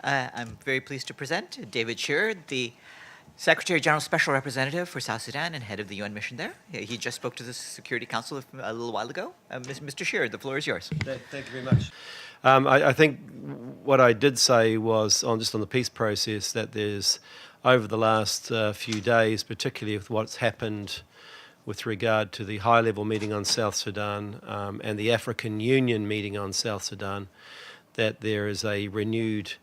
I'm very pleased to present David Shearer, the Secretary General Special Representative for South Sudan and head of the UN mission there. He just spoke to the Security Council a little while ago. Mr. Shearer, the floor is yours. Thank you very much. I think what I did say was on the peace process that there's, over the last few days, particularly with what's happened with regard to the high-level meeting on South Sudan and the African Union meeting on South Sudan, that there is a renewed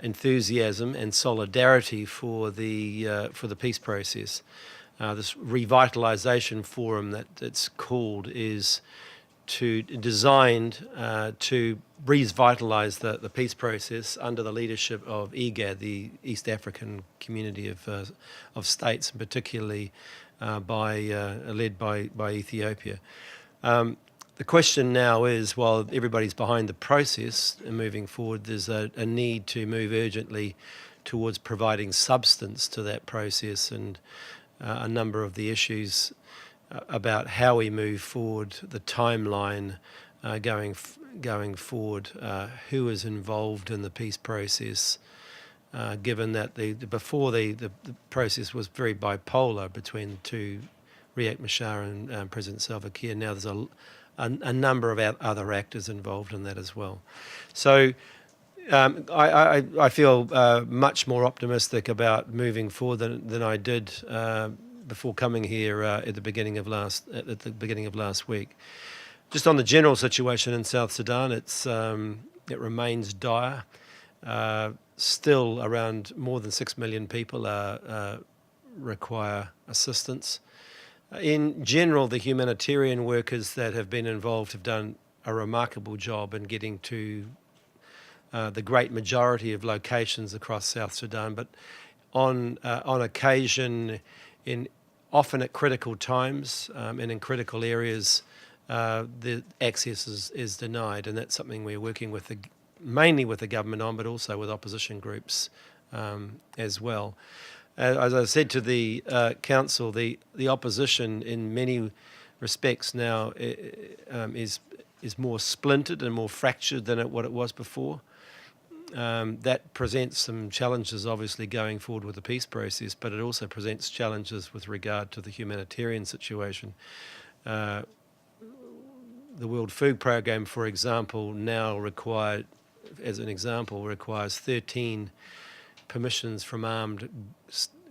enthusiasm and solidarity for the peace process. This revitalisation forum that it's called is designed to revitalise the peace process under the leadership of IGAD, the East African Community of States, and particularly led by Ethiopia. The question now is, while everybody's behind the process and moving forward, there's a need to move urgently towards providing substance to that process, and a number of the issues about how we move forward, the timeline going forward, who is involved in the peace process, given that before the process was very bipolar between the two, Riek Machar and President Salva Kiir. Now there's a number of other actors involved in that as well. So I feel much more optimistic about moving forward than I did before coming here at the beginning of last week. Just on the general situation in South Sudan, it remains dire. Still, around more than 6 million people require assistance. In general, the humanitarian workers that have been involved have done a remarkable job in getting to the great majority of locations across South Sudan, but on occasion, often at critical times and in critical areas, the access is denied, and that's something we're working with mainly with the government on, but also with opposition groups as well. As I said to the council, the opposition in many respects now is more splintered and more fractured than what it was before. That presents some challenges, obviously, going forward with the peace process, but it also presents challenges with regard to the humanitarian situation. The World Food Programme, for example, now requires 13 permissions from armed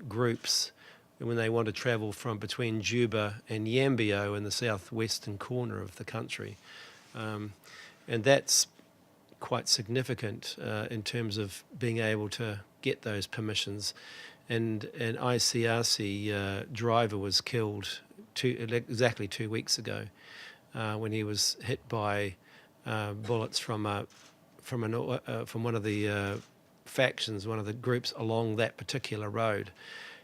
groups when they want to travel from between Juba and Yambio in the southwestern corner of the country. And that's quite significant in terms of being able to get those permissions. And an ICRC driver was killed exactly 2 weeks ago when he was hit by bullets from one of the factions, one of the groups along that particular road.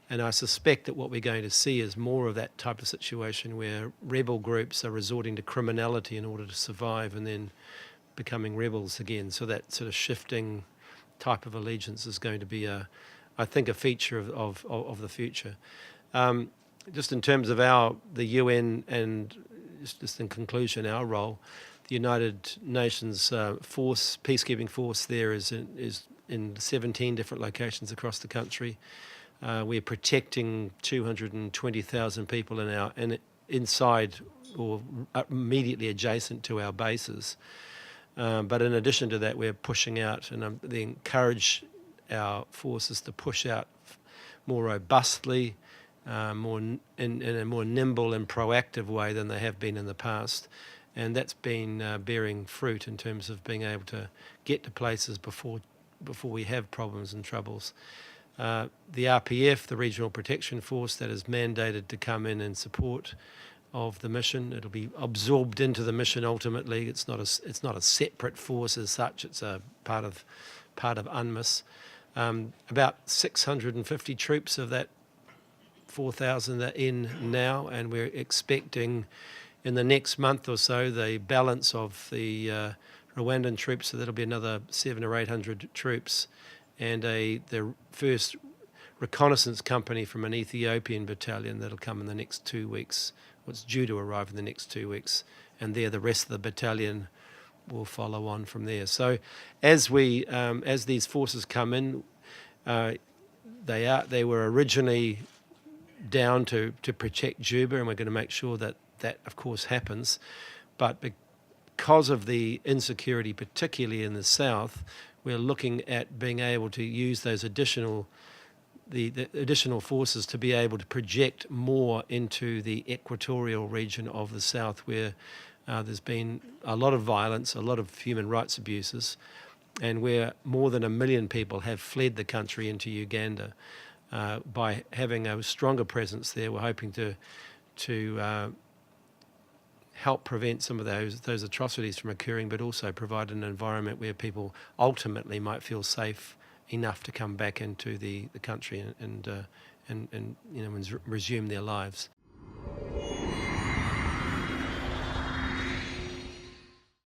And I suspect that what we're going to see is more of that type of situation where rebel groups are resorting to criminality in order to survive and then becoming rebels again. So that sort of shifting type of allegiance is going to be, I think, a feature of the future. Just in terms of the UN and just in conclusion, our role, the United Nations peacekeeping force there is in 17 different locations across the country. We're protecting 220,000 people inside or immediately adjacent to our bases. But in addition to that, we're pushing out, and they encourage our forces to push out more robustly, in a more nimble and proactive way than they have been in the past. And that's been bearing fruit in terms of being able to get to places before we have problems and troubles. The RPF, the Regional Protection Force, that is mandated to come in support of the mission. It'll be absorbed into the mission ultimately. It's not a separate force as such. It's a part of UNMISS. About 650 troops of that 4,000 are in now, and we're expecting in the next month or so the balance of the Rwandan troops, so that'll be another 700 or 800 troops, and the first reconnaissance company from an Ethiopian battalion that'll come in the next 2 weeks. It's due to arrive in the next 2 weeks, and there the rest of the battalion will follow on from there. So as these forces come in, they were originally down to protect Juba, and we're going to make sure that of course happens. But because of the insecurity, particularly in the south, we're looking at being able to use those additional forces to be able to project more into the equatorial region of the south, where there's been a lot of violence, a lot of human rights abuses, and where more than 1 million people have fled the country into Uganda. By having a stronger presence there, we're hoping to help prevent some of those atrocities from occurring, but also provide an environment where people ultimately might feel safe enough to come back into the country and resume their lives.